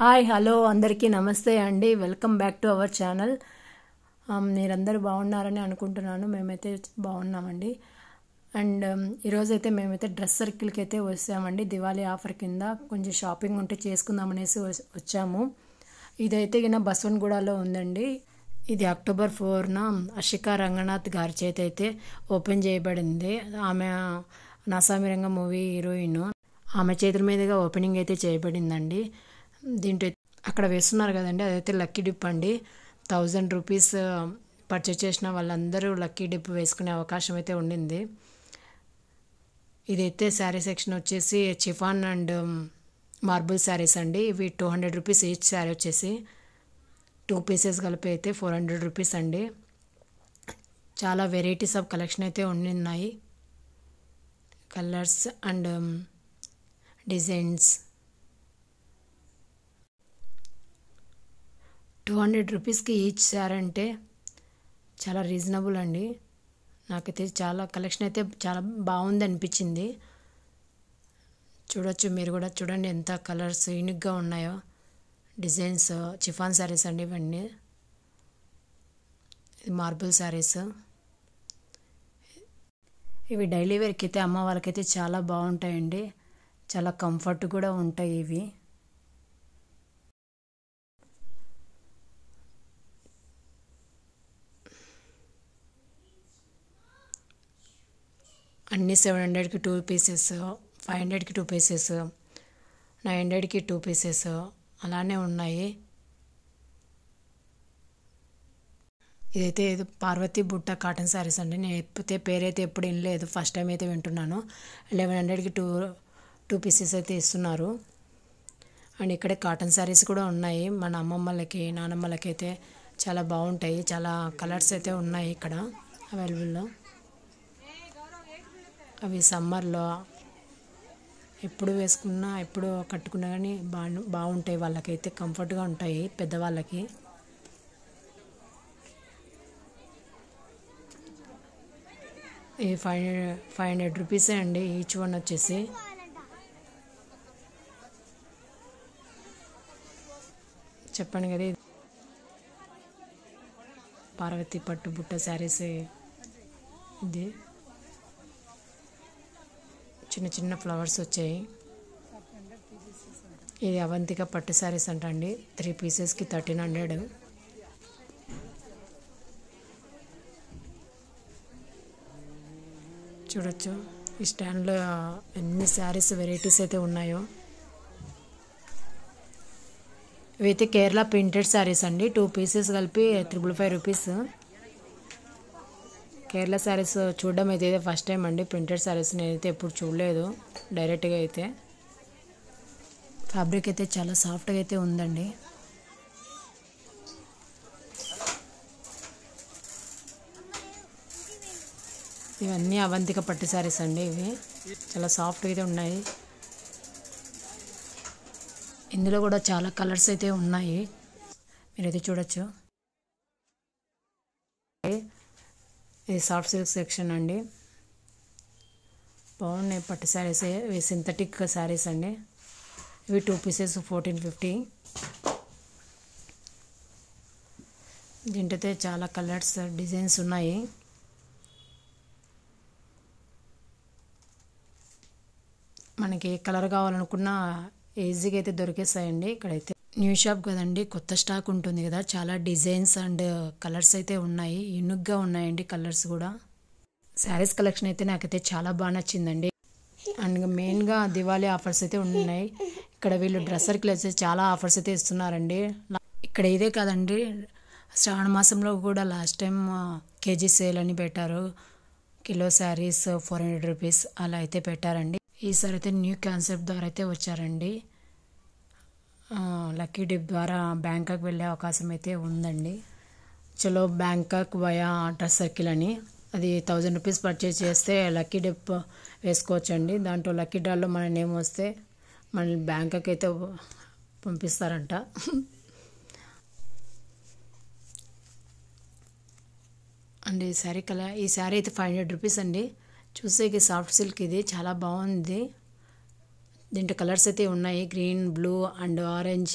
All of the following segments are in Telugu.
హాయ్ హలో అందరికీ నమస్తే అండి. Welcome back to our channel. మీరందరూ బాగున్నారని అనుకుంటున్నాను. మేమైతే బాగున్నామండి. అండ్ ఈరోజైతే మేమైతే డ్రెస్ సర్కిల్కి అయితే వచ్చామండి. దివాళీ ఆఫర్ కింద కొంచెం షాపింగ్ ఉంటే చేసుకుందామనేసి వచ్చాము. ఇదైతే ఈయన బసవనగూడలో ఉందండి. ఇది అక్టోబర్ 4న అషికా రంగనాథ్ గారి చేతి అయితే ఓపెన్ చేయబడింది. ఆమె నాసామిరంగ మూవీ హీరోయిన్. ఆమె చేతుల మీదుగా ఓపెనింగ్ అయితే చేయబడిందండి. దీంట్లో అక్కడ వేస్తున్నారు కదండి, అదైతే లక్కీ డిప్ అండి. 1000 రూపీస్ పర్చేజ్ చేసిన వాళ్ళందరూ లక్కీ డిప్ వేసుకునే అవకాశం అయితే ఉండింది. ఇదైతే శారీ సెక్షన్ వచ్చేసి చిఫాన్ అండ్ మార్బుల్ శారీస్ అండి. ఇవి 200 రూపీస్ ఈచ్ శారీ వచ్చేసి 2 పీసెస్ కలిపి అయితే 400 రూపీస్ అండి. చాలా వెరైటీస్ ఆఫ్ కలెక్షన్ అయితే ఉన్నాయి. కలర్స్ అండ్ డిజైన్స్ 200 రూపీస్కి ఈచ్ శారీ అంటే చాలా రీజనబుల్ అండి. నాకైతే చాలా కలెక్షన్ అయితే చాలా బాగుంది అనిపించింది. చూడొచ్చు, మీరు కూడా చూడండి ఎంత కలర్స్ యూనిక్గా ఉన్నాయో. డిజైన్స్ చిఫాన్ శారీస్ అండి ఇవన్నీ. ఇది మార్బుల్ శారీస్. ఇవి డైలీ వేర్కి అయితే అమ్మ వాళ్ళకైతే చాలా బాగుంటాయండి. చాలా కంఫర్ట్ కూడా ఉంటాయి ఇవి. అన్నీ 700కి 2 పీసెస్, 500కి 2 పీసెస్, 900కి 2 పీసెస్ అలానే ఉన్నాయి. ఇదైతే పార్వతీ బుట్ట కాటన్ శారీస్ అండి. నేను ఎప్పితే పేరైతే ఎప్పుడు వినలేదు, ఫస్ట్ టైం అయితే వింటున్నాను. 1100కి 2 పీసెస్ అయితే ఇస్తున్నారు. అండ్ ఇక్కడ కాటన్ శారీస్ కూడా ఉన్నాయి. మన అమ్మమ్మలకి నానమ్మలకి అయితే చాలా బాగుంటాయి. చాలా కలర్స్ అయితే ఉన్నాయి ఇక్కడ అవైలబుల్లో. అవి సమ్మర్లో ఎప్పుడు వేసుకున్నా ఎప్పుడు కట్టుకున్నా కానీ బాగుంటాయి. వాళ్ళకైతే కంఫర్ట్గా ఉంటాయి పెద్దవాళ్ళకి. ఈ 500 రూపీసే అండి ఈచ్ వన్ వచ్చేసి. చెప్పండి కదా, పార్వతీ పట్టు బుట్ట శారీస్. ఇది చిన్న చిన్న ఫ్లవర్స్ వచ్చాయి. ఇది అవంతిక పట్టు శారీస్ అంట అండి. 3 పీసెస్కి 1300. చూడొచ్చు ఈ స్టాండ్లో ఎన్ని శారీస్ వెరైటీస్ అయితే ఉన్నాయో. ఇవైతే కేరళ ప్రింటెడ్ శారీస్ అండి. 2 పీసెస్ కలిపి 555 రూపీస్. కేరళ శారీస్ చూడడం అయితే ఫస్ట్ టైం అండి. ప్రింటెడ్ శారీస్ నేనైతే ఎప్పుడు చూడలేదు డైరెక్ట్గా అయితే. ఫ్యాబ్రిక్ అయితే చాలా సాఫ్ట్గా అయితే ఉందండి. ఇవన్నీ అవంతిక పట్టు శారీస్ అండి. ఇవి చాలా సాఫ్ట్గా అయితే ఉన్నాయి. ఇందులో కూడా చాలా కలర్స్ అయితే ఉన్నాయి, మీరైతే చూడొచ్చు. ఇది సాఫ్ట్ సిల్క్ సెక్షన్ అండి. బాగున్నాయి పట్టు శారీస్. ఇవి సింథటిక్ శారీస్ అండి. ఇవి 2 పీసెస్ 1450. దీంట్లో చాలా కలర్స్ డిజైన్స్ ఉన్నాయి. మనకి ఏ కలర్ కావాలనుకున్నా ఈజీగా అయితే దొరికేస్తాయండి ఇక్కడైతే. న్యూ షాప్ కదండి, కొత్త స్టాక్ ఉంటుంది కదా. చాలా డిజైన్స్ అండ్ కలర్స్ అయితే ఉన్నాయి. యూనిక్గా ఉన్నాయండి కలర్స్ కూడా. శారీస్ కలెక్షన్ అయితే నాకైతే చాలా బాగా నచ్చిందండి. అండ్ మెయిన్గా దివాళీ ఆఫర్స్ అయితే ఉన్నాయి. ఇక్కడ వీళ్ళు డ్రెస్సర్కి వచ్చి చాలా ఆఫర్స్ అయితే ఇస్తున్నారండి. ఇక్కడ ఇదే కాదండి, శ్రావణ మాసంలో కూడా లాస్ట్ టైం కేజీ సేల్ అని పెట్టారు. కిలో శారీస్ 400 రూపీస్ అలా అయితే పెట్టారండి. ఈసారి అయితే న్యూ కాన్సెప్ట్ ద్వారా అయితే వచ్చారండి. లక్కీ డిప్ ద్వారా బ్యాంకాక్ వెళ్ళే అవకాశం అయితే ఉందండి. చలో బ్యాంకాక్ వయా డ్రెస్ సర్కిల్ అని, అది 1000 రూపీస్ పర్చేజ్ చేస్తే లక్కీ డిప్ వేసుకోవచ్చండి. దాంట్లో లక్కీ డ్రాలో మన నేమ్ వస్తే మనల్ని బ్యాంకాక్ అయితే పంపిస్తారంట. అండ్ ఈ శారీ అయితే 500 రూపీస్ అండి. చూసేకి సాఫ్ట్ సిల్క్, ఇది చాలా బాగుంది. దీంట్లో కలర్స్ అయితే ఉన్నాయి, green, blue and orange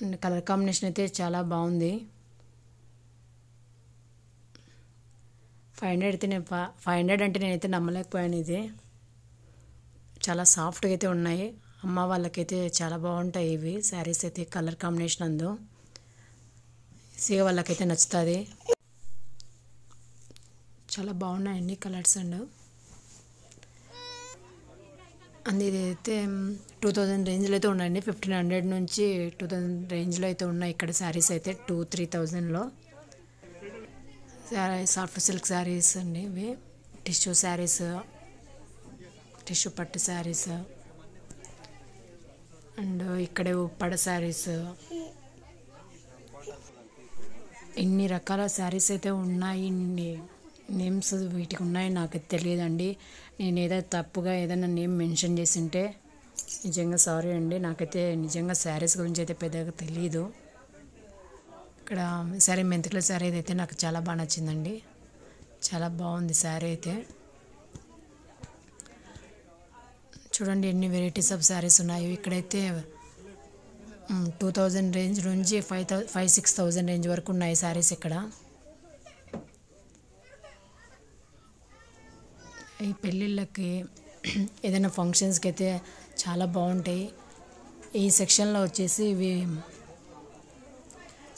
and colour combination అయితే చాలా బాగుంది. 500 అయితే నేను 500 అంటే నేనైతే నమ్మలేకపోయాను. ఇది చాలా సాఫ్ట్గా అయితే ఉన్నాయి. అమ్మ వాళ్ళకైతే చాలా బాగుంటాయి ఇవి శారీస్ అయితే, కలర్ కాంబినేషన్ అందు ఈజీగా వాళ్ళకైతే నచ్చుతుంది. చాలా బాగున్నాయండి కలర్స్ అండ్ ఇది అయితే 2000 రేంజ్లో అయితే ఉన్నాయండి. 1500 నుంచి 2000 రేంజ్లో అయితే ఉన్నాయి ఇక్కడ శారీస్ అయితే. 2-3,000లో సాఫ్ట్ సిల్క్ శారీస్ అండి ఇవి. టిష్యూ శారీస్, టిష్యూ పట్టు శారీస్ అండ్ ఇక్కడే ఉప్పడ శారీస్, ఇన్ని రకాల శారీస్ అయితే ఉన్నాయి. ఇన్ని నేమ్స్ వీటికి ఉన్నాయి నాకైతే తెలియదండి. నేను ఏదైనా తప్పుగా ఏదైనా నేమ్ మెన్షన్ చేసింటే నిజంగా సారీ అండి. నాకైతే నిజంగా శారీస్ గురించి అయితే పెద్దగా తెలియదు. ఇక్కడ శారీ మెంతికల శారీ అయితే నాకు చాలా బాగా నచ్చిందండి. చాలా బాగుంది శారీ అయితే. చూడండి ఎన్ని వెరైటీస్ ఆఫ్ శారీస్ ఉన్నాయో. ఇక్కడైతే 2000 రేంజ్ నుంచి 5,000-6,000 రేంజ్ వరకు ఉన్నాయి శారీస్ ఇక్కడ. ఈ పెళ్ళిళ్ళకి ఏదైనా ఫంక్షన్స్కి అయితే చాలా బాగుంటాయి. ఈ సెక్షన్లో వచ్చేసి ఇవి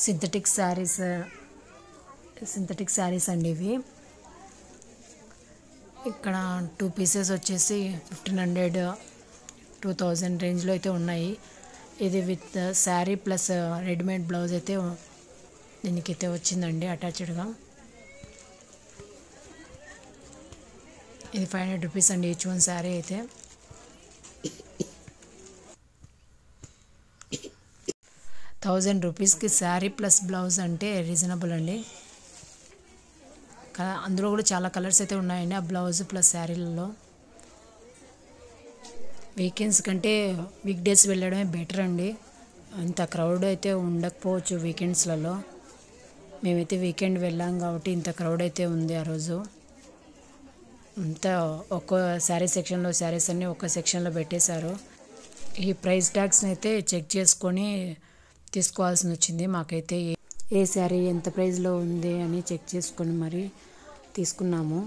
సింథటిక్ శారీస్ అండి ఇవి. ఇక్కడ 2 పీసెస్ వచ్చేసి 1500-2000 రేంజ్లో అయితే ఉన్నాయి. ఇది with sari plus readymade blouse అయితే దీనికైతే వచ్చిందండి అటాచ్డ్గా. ఇది 500 రూపీస్ అండి ఈచ్ వన్ శారీ అయితే. ₹1000కి శారీ ప్లస్ బ్లౌజ్ అంటే రీజనబుల్ అండి. అందులో కూడా చాలా కలర్స్ అయితే ఉన్నాయండి ఆ బ్లౌజ్ ప్లస్ శారీలలో. వీకెండ్స్ కంటే వీక్ డేస్ వెళ్ళడమే బెటర్ అండి. అంత క్రౌడ్ అయితే ఉండకపోవచ్చు వీకెండ్స్లలో. మేమైతే వీకెండ్ వెళ్ళాం కాబట్టి ఇంత క్రౌడ్ అయితే ఉంది ఆ రోజు. అంతా ఒక్కో శారీ సెక్షన్లో శారీస్ అన్నీ ఒక్క సెక్షన్లో పెట్టేశారు. ఈ ప్రైస్ ట్యాగ్స్ని అయితే చెక్ చేసుకొని తీసుకోవాల్సి వచ్చింది మాకైతే. ఏ శారీ ఎంత ప్రైస్లో ఉంది అని చెక్ చేసుకొని మరి తీసుకున్నాము.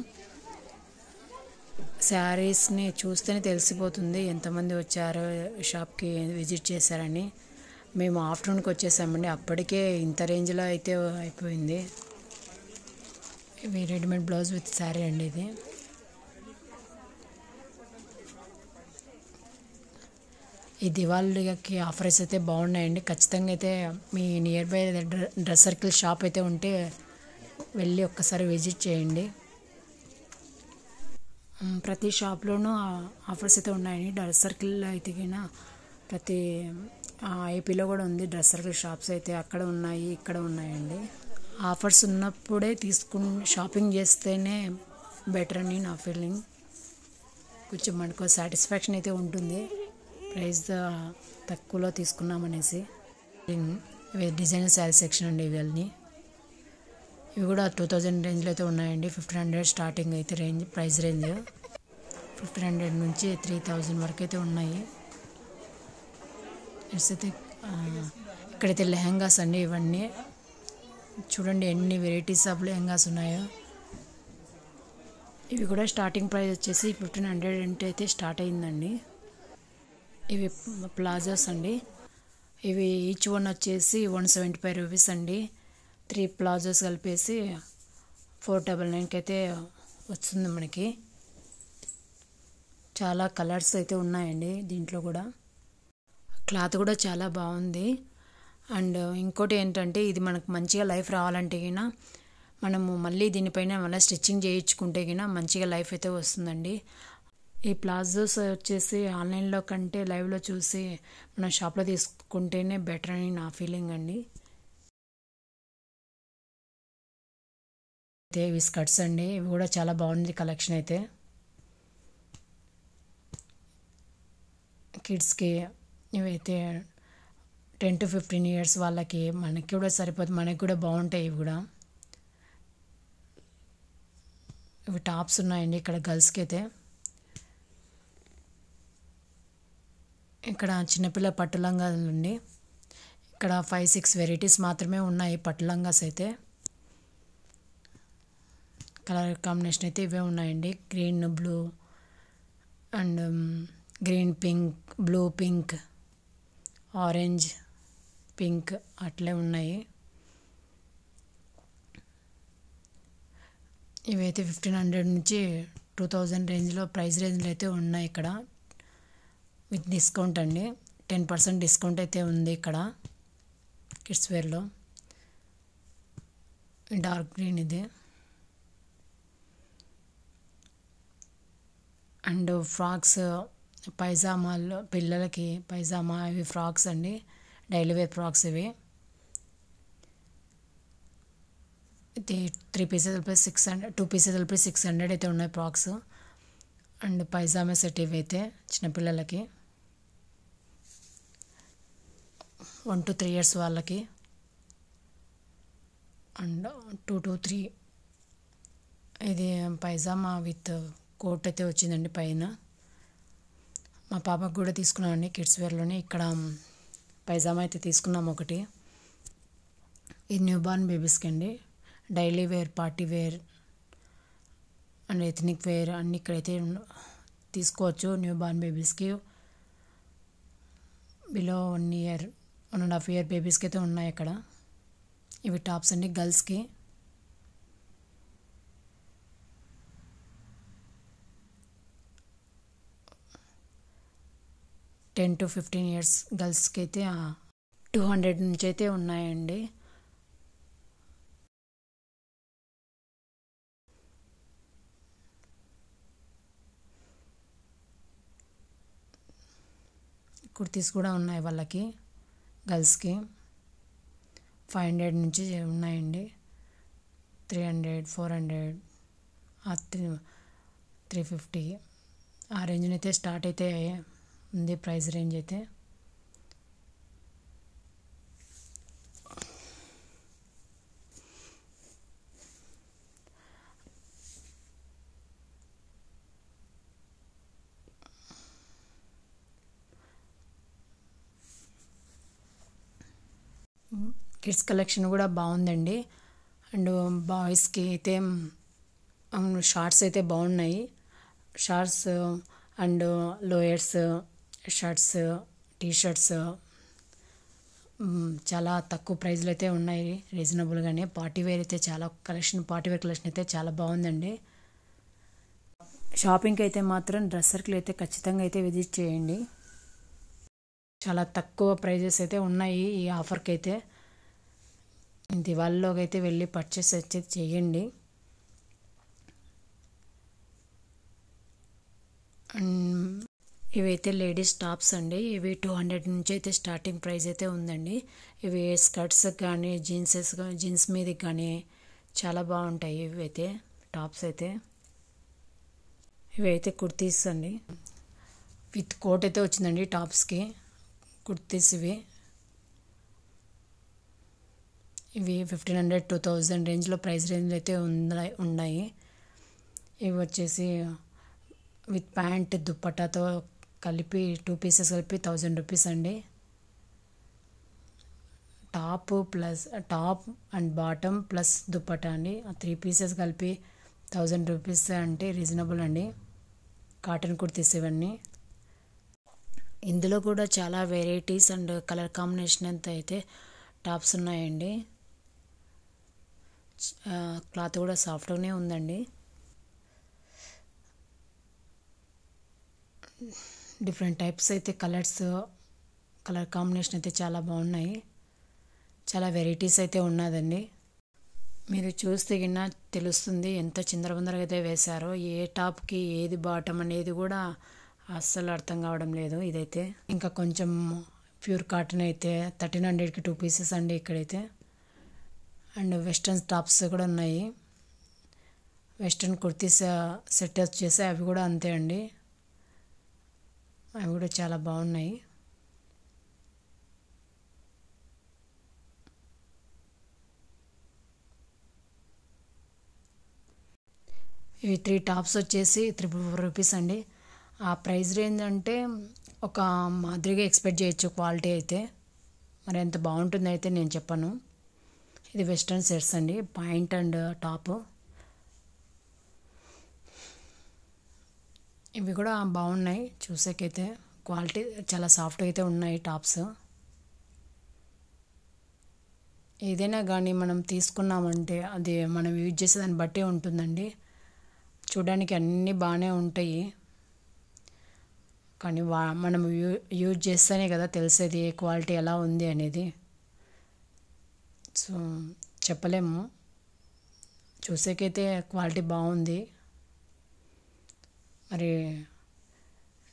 శారీస్ని చూస్తేనే తెలిసిపోతుంది ఎంతమంది వచ్చారో షాప్కి విజిట్ చేశారని. మేము ఆఫ్టర్నూన్కి వచ్చేసామండి, అప్పటికే ఇంత రేంజ్లో అయితే అయిపోయింది. ఇవి రెడీమేడ్ బ్లౌజ్ విత్ శారీ అండి ఇది. ఈ దివాళీకి ఆఫర్స్ అయితే బాగున్నాయండి. ఖచ్చితంగా అయితే మీ nearby dress circle shop అయితే ఉంటే వెళ్ళి ఒక్కసారి విజిట్ చేయండి. ప్రతి షాప్లోనూ ఆఫర్స్ అయితే ఉన్నాయండి. డ్రెస్ సర్కిల్ అయితే కినా ప్రతి ఏపీలో కూడా ఉంది డ్రెస్ సర్కిల్ షాప్స్ అయితే. అక్కడ ఉన్నాయి, ఇక్కడ ఉన్నాయండి. ఆఫర్స్ ఉన్నప్పుడే షాపింగ్ చేస్తేనే బెటర్ అని నా ఫీలింగ్. కొంచెం మనకు సాటిస్ఫాక్షన్ అయితే ఉంటుంది ప్రైస్ తక్కువలో తీసుకున్నామనేసి. ఇవి డిజైనర్ శారీ సెక్షన్ అండి ఇవన్నీ. ఇవి కూడా 2000 రేంజ్లో అయితే ఉన్నాయండి. 1500 స్టార్టింగ్ అయితే ప్రైస్ రేంజ్ 1500 నుంచి 3000 వరకు అయితే ఉన్నాయి. అయితే ఇక్కడైతే లెహంగాస్ అండి ఇవన్నీ. చూడండి ఎన్ని వెరైటీస్ ఆఫ్ లెహంగాస్ ఉన్నాయో. ఇవి కూడా స్టార్టింగ్ ప్రైస్ వచ్చేసి 1500 అయితే స్టార్ట్ అయిందండి. ఇవి ప్లాజోస్ అండి. ఇవి ఈచ్ వన్ వచ్చేసి 175 రూపీస్ అండి. 3 ప్లాజోస్ కలిపేసి 499కి అయితే వస్తుంది మనకి. చాలా కలర్స్ అయితే ఉన్నాయండి దీంట్లో కూడా. క్లాత్ కూడా చాలా బాగుంది. అండ్ ఇంకోటి ఏంటంటే ఇది మనకు మంచిగా లైఫ్ రావాలంటే గినా మనము మళ్ళీ దీనిపైన మళ్ళీ స్టిచ్చింగ్ చేయించుకుంటే గినా మంచిగా లైఫ్ అయితే వస్తుందండి. ఈ ప్లాజోస్ వచ్చేసి ఆన్లైన్లో కంటే లైవ్లో చూసి మన షాప్లో తీసుకుంటేనే బెటర్ అని నా ఫీలింగ్ అండి. అయితే ఇవి స్కర్ట్స్ అండి. ఇవి కూడా చాలా బాగుంది కలెక్షన్ అయితే. కిడ్స్కి ఇవైతే 10 to 15 ఇయర్స్ వాళ్ళకి, మనకి కూడా సరిపోతుంది, మనకి కూడా బాగుంటాయి ఇవి కూడా. ఇవి టాప్స్ ఉన్నాయండి ఇక్కడ గర్ల్స్కి అయితే. ఇక్కడ చిన్నపిల్ల పట్టు లంగాలు అండి. ఇక్కడ 5-6 వెరైటీస్ మాత్రమే ఉన్నాయి పట్టు లంగాస్ అయితే. కలర్ కాంబినేషన్ అయితే ఇవే ఉన్నాయండి. Green blue and green pink, blue pink, orange pink అట్లే ఉన్నాయి. ఇవైతే 1500 నుంచి 2000 రేంజ్లో ప్రైస్ రేంజ్లో అయితే ఉన్నాయి ఇక్కడ విత్ డిస్కౌంట్ అండి. 10% డిస్కౌంట్ అయితే ఉంది ఇక్కడ కిడ్స్ వేర్లో. డార్క్ గ్రీన్ ఇది. అండ్ ఫ్రాక్స్, పైజామాల్లో పిల్లలకి పైజామా ఇవి ఫ్రాక్స్ అండి, డైలీ వేర్ ఫ్రాక్స్ ఇవి. ఇది 3 పీసెస్ కలిపి 600, 2 పీసెస్ కలిపి 600 అయితే ఉన్నాయి ఫ్రాక్స్. అండ్ పైజామా సెట్ ఇవి అయితే చిన్నపిల్లలకి 1 to 3 years వాళ్ళకి. అండ్ 2 to 3 ఇది పైజామా విత్ కోట్ అయితే వచ్చిందండి పైన. మా పాపకు కూడా తీసుకున్నామండి కిడ్స్ వేర్లోనే. ఇక్కడ పైజామా అయితే తీసుకున్నాము ఒకటి. ఇది న్యూ బార్న్ బేబీస్కి అండి. Daily wear, party wear and ethnic wear అన్నీ ఇక్కడైతే తీసుకోవచ్చు. న్యూ బార్న్ బేబీస్కి బిలో 1 year, 1.5 year బేబీస్కి అయితే ఉన్నాయి ఇక్కడ. ఇవి టాప్స్ అండి గర్ల్స్కి. $10 to 15 years గర్ల్స్కి అయితే 200 నుంచి అయితే ఉన్నాయండి. కుర్తీస్ కూడా ఉన్నాయి వాళ్ళకి గర్ల్స్కి. 500 నుంచి ఉన్నాయండి. 300, 400, 350 ఆ రేంజ్ అయితే స్టార్ట్ అయితే ఉంది ప్రైస్ రేంజ్ అయితే. కిడ్స్ కలెక్షన్ కూడా బాగుందండి. అండ్ బాయ్స్కి అయితే షార్ట్స్ అయితే బాగున్నాయి. Shorts and lowers, shirts, T-shirts చాలా తక్కువ ప్రైస్లో అయితే ఉన్నాయి రీజనబుల్గానే. పార్టీ వేర్ అయితే చాలా పార్టీ వేర్ కలెక్షన్ అయితే చాలా బాగుందండి. షాపింగ్కి అయితే మాత్రం డ్రెస్ సర్కిల్ అయితే ఖచ్చితంగా అయితే విజిట్ చేయండి. చాలా తక్కువ ప్రైజెస్ అయితే ఉన్నాయి ఈ ఆఫర్కి అయితే. దివాళీలోకి అయితే వెళ్ళి పర్చేస్ అయితే చేయండి. ఇవైతే లేడీస్ టాప్స్ అండి. ఇవి 200 నుంచి అయితే స్టార్టింగ్ ప్రైస్ అయితే ఉందండి. ఇవి స్కర్ట్స్ కానీ జీన్స్ మీదకి కానీ చాలా బాగుంటాయి ఇవైతే టాప్స్ అయితే. ఇవైతే కుర్తీస్ అండి విత్ కోట్ అయితే వచ్చిందండి టాప్స్కి. కుర్తీస్ ఇవి 1500, 2000 రేంజ్లో ప్రైస్ రేంజ్లో అయితే ఉన్నాయి. ఇవి వచ్చేసి విత్ ప్యాంట్ దుప్పటాతో కలిపి 2 పీసెస్ కలిపి 1000 రూపీస్ అండి. Top and bottom plus dupatta అండి. 3 పీసెస్ కలిపి 1000 రూపీస్ అంటే రీజనబుల్ అండి. కాటన్ కుర్తీస్ ఇవన్నీ. ఇందులో కూడా చాలా వెరైటీస్ అండ్ కలర్ కాంబినేషన్ అంతా అయితే టాప్స్ ఉన్నాయండి. క్లాత్ కూడా సాఫ్ట్గానే ఉందండి. డిఫరెంట్ టైప్స్ అయితే కలర్ కాంబినేషన్ అయితే చాలా బాగున్నాయి. చాలా వెరైటీస్ అయితే ఉన్నదండి. మీరు చూస్తే గిన్న తెలుస్తుంది ఎంత చిందరబందరగా అయితే వేశారో. ఏ టాప్కి ఏది బాటమ్ అనేది కూడా అస్సలు అర్థం కావడం లేదు ఇదైతే. ఇంకా కొంచెం ప్యూర్ కాటన్ అయితే 1300కి 2 పీసెస్ అండి ఇక్కడైతే. అండ్ వెస్ట్రన్ టాప్స్ కూడా ఉన్నాయి. వెస్ట్రన్ కుర్తీస్ సెట్ వచ్చేసి అవి కూడా అంతే అండి. అవి కూడా చాలా బాగున్నాయి. ఇవి 3 టాప్స్ వచ్చేసి 344 రూపీస్ అండి. ఆ ప్రైస్ రేంజ్ అంటే ఒక మాదిరిగా ఎక్స్పెక్ట్ చేయొచ్చు క్వాలిటీ అయితే. మరి ఎంత బాగుంటుందో అయితే నేను చెప్పను. ఇది వెస్ట్రన్ సెట్స్ అండి, పాయింట్ అండ్ టాప్. ఇవి కూడా బాగున్నాయి చూసేకైతే, క్వాలిటీ చాలా సాఫ్ట్గా అయితే ఉన్నాయి టాప్స్. ఏదైనా కానీ మనం తీసుకున్నామంటే అది మనం యూజ్ చేసే దాన్ని బట్టే ఉంటుందండి. చూడడానికి అన్నీ బాగానే ఉంటాయి, కానీ మనం యూజ్ చేస్తేనే కదా తెలిసేది ఏ క్వాలిటీ ఎలా ఉంది అనేది. సో చెప్పలేము, చూసేకైతే క్వాలిటీ బాగుంది. మరి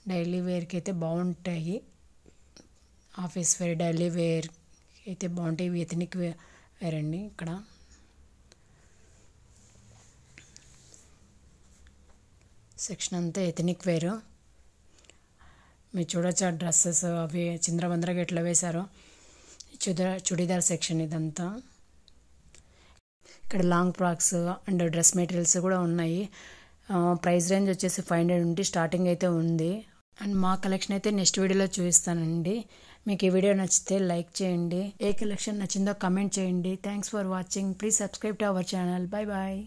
డైలీ వేర్కి అయితే బాగుంటాయి, ఆఫీస్ వేర్ డైలీ వేర్ అయితే బాగుంటాయి. ఇవి ఎథనిక్ వేర్ అండి. ఇక్కడ సెక్షన్ అంతా ఎథనిక్ వేరు. మీరు చూడొచ్చు ఆ డ్రెస్సెస్ అవి చింద్రబంద్రగా ఎట్లా వేశారో. చుడీదార్ సెక్షన్ ఇదంతా. ఇక్కడ long frocks and dress materials కూడా ఉన్నాయి. ప్రైస్ రేంజ్ వచ్చేసి 500 నుండి స్టార్టింగ్ అయితే ఉంది. అండ్ మా కలెక్షన్ అయితే నెక్స్ట్ వీడియోలో చూపిస్తానండి. మీకు ఈ వీడియో నచ్చితే లైక్ చేయండి, ఏ కలెక్షన్ నచ్చిందో కమెంట్ చేయండి. Thanks for watching. Please subscribe to our channel. Bye bye.